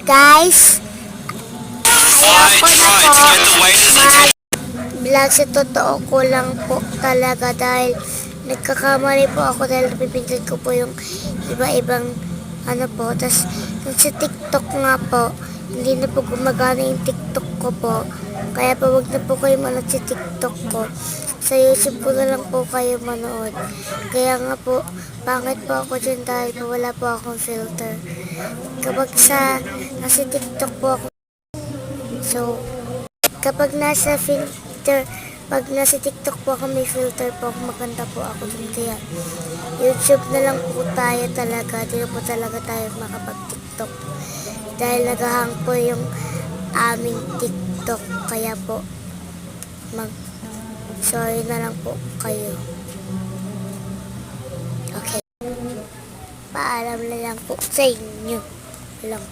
Guys, ayoko na po mag-vlog, sa totoo ko lang po talaga dahil nagkakamali po ako dahil napipindot ko po yung iba-ibang po. Tapos sa TikTok nga po, hindi na po gumagana yung TikTok ko po. Kaya po wag na po kayo manood sa TikTok ko. Sa YouTube ko na lang po kayo manood. Kaya nga po, pangit po ako dyan dahil po wala po akong filter. Kapag nasa TikTok po ako, so, kapag nasa TikTok po ako may filter po ako, maganda po ako dun. Kaya, YouTube na lang po tayo talaga. Di na po talaga tayo makapag-TikTok. Dahil naghahang po yung aming TikTok. Kaya po, sorry na lang po kayo. Okay. Paalam na lang po sa inyo. Walang